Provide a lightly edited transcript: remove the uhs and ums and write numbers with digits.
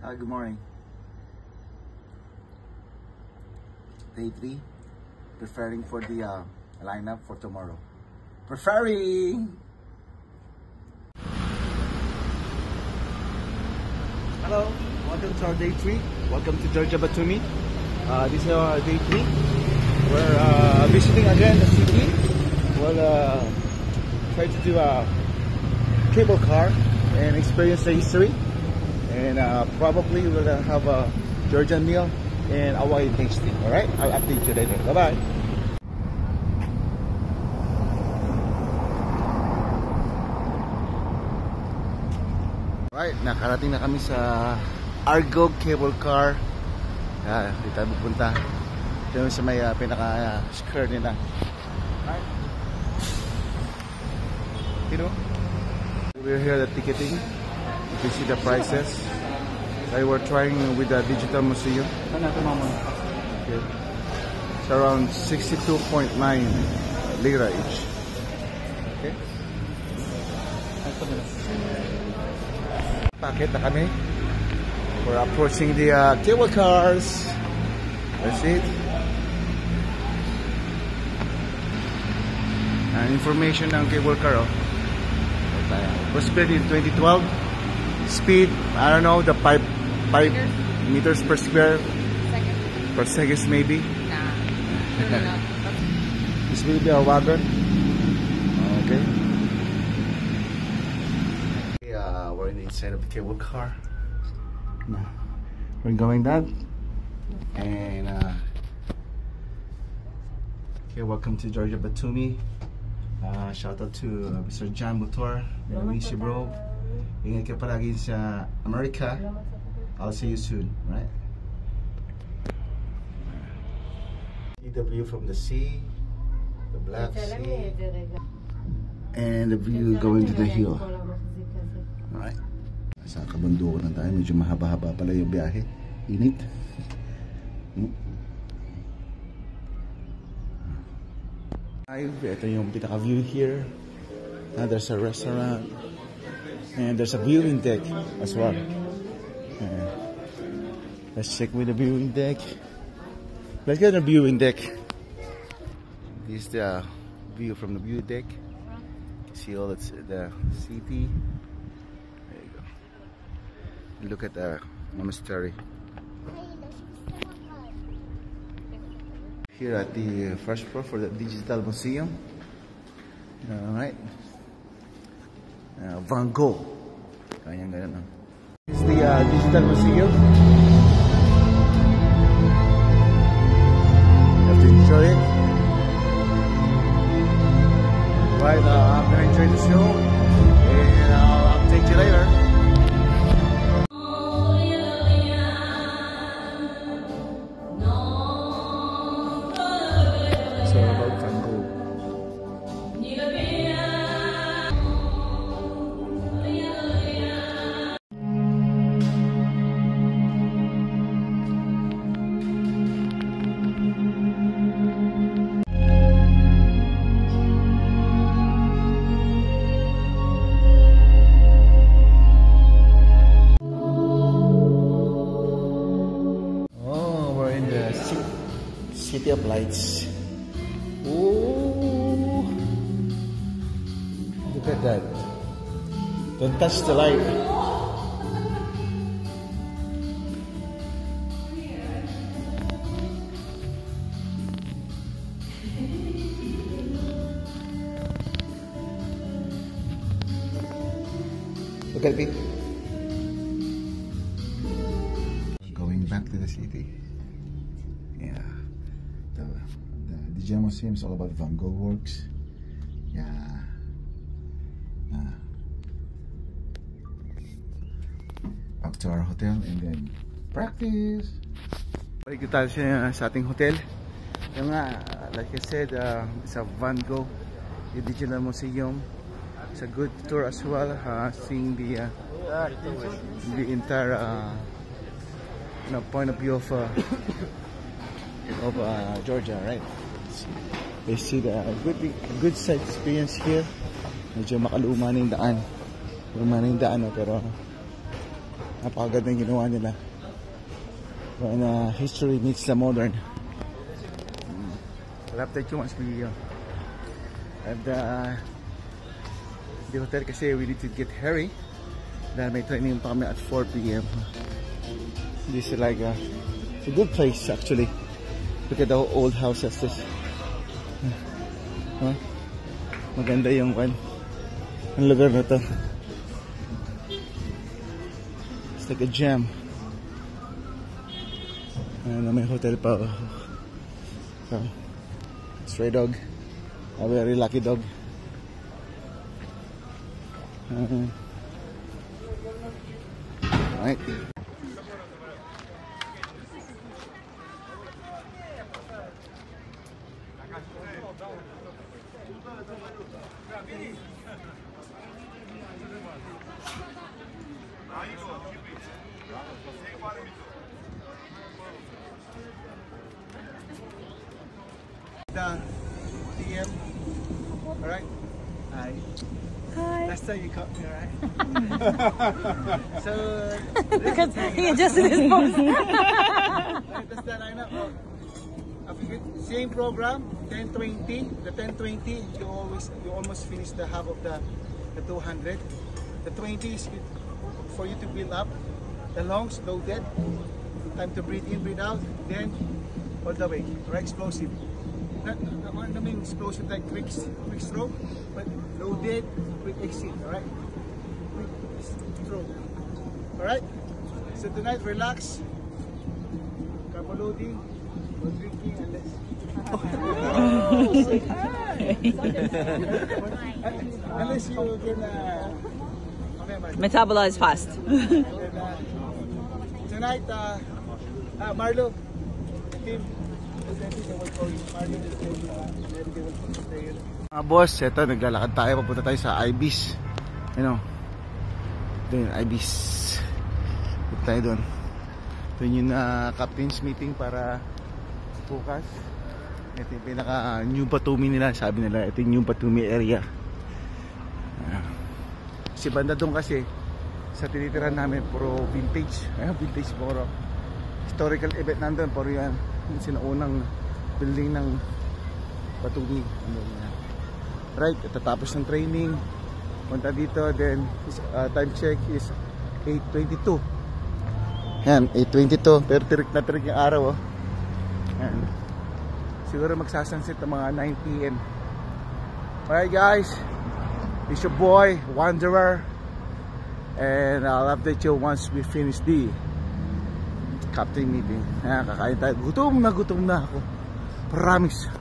Hi, good morning. Day 3, preparing for the lineup for tomorrow. Preparing! Hello, welcome to our day 3. Welcome to Georgia Batumi. This is our day 3. We're visiting again the city. We'll try to do a cable car and experience the history. And probably we'll have a Georgian meal and Hawaii tasting. Alright, I'll update you later. Bye bye. Alright, nakarating na kami sa Argo Cable Car. Dito tayo pupunta. Dito sa may pinaka-skirt nila. Alright. You know, we're here at the ticketing. You can see the prices. I were trying with the digital museum. Okay. It's around 62.9 lira each. Okay. Packet na kami. We're approaching the cable cars. That's it. Information ng cable car. It was built in 2012. Speed, I don't know, the 5 meters per square per second maybe. No. This will be a wagon. Okay. We're inside of the cable car. We're going down. And okay, welcome to Georgia Batumi. Shout out to Mr. John Butor. Miss you, bro. Ingat ka palagi sa America. I'll see you soon, right? See the view from the sea, the Black Sea, and the view going to the hill. Alright. Sa kabundukan na tayo. Medyo mahaba-haba pala yung biyahe. Init. Ito yung pinaka-view here. There's a restaurant. And there's a viewing deck as well. Let's check with the viewing deck. Let's get a viewing deck. This is the view from the viewing deck. You see all the city. There you go. Look at the monastery. Here at the first floor for the digital museum. Alright. Van Gogh. Ganyan. It's the digital museum. You have to enjoy it. Right, I'm gonna enjoy the show, and I'll take you later. So about Van Gogh. City of Lights. Oh, look at that. Don't touch the light. Look at it. Going back to the city. Yeah. The Digital Museum is all about Van Gogh works. Yeah. Back to our hotel and then practice. Balik tayo sa ating hotel. Yung like I said, it's a Van Gogh Digital Museum. It's a good tour as well, seeing the entire point of view of Georgia, right? They see the good site experience here. Medyo makaluma na yung daan. Luma na yung daan, pero Napakaganda yung ginawa nila. When history meets the modern. I'll update you once we have the hotel kasi we need to get hurry. Dahil may training pa kami at 4 PM. This is like it's a good place actually. Look at the old houses. Maganda yung ang lugar na to. It's like a gem. May hotel pa. So, stray dog. A very lucky dog. Right. PM. Alright. Hi. Hi. Last time you caught me, right? So Because he adjusted his pose. that's the lineup. Same program, 10:20. The 10:20, you almost finish the half of the 200. The 20 is for you to build up. The longs loaded. Time to breathe in, breathe out. Then all the way. Right, explosive. Not explosive like quick stroke, but loaded, quick exit. All right. Quick stroke. All right. So tonight, relax. Carbo loading. No drinking unless. Unless you can Metabolize fast. Tonight, Marlo, team. Boss, eto naglalakad tayo, papunta tayo sa Ibis. You know, doon Ibis. Punta tayo doon. Doon yung captain's meeting para bukas. Ito yung pinaka New Batumi nila. Sabi nila, ito yung New Batumi area. Si banda doon kasi sa tinitiran namin puro vintage. Vintage puro historical event nandun. Puro yan yung sinaunang building ng Batumi. Right, tatapos ng training, punta dito, then time check is 8:22. Yan, 8:22, pero tirik na tirik yung araw. Yan. Siguro magsasunset ng mga 9 PM. Alright guys, it's your boy Wanderer, and I'll update you once we finish the captain meeting. Kakain tayo. Gutom na ako. Promise.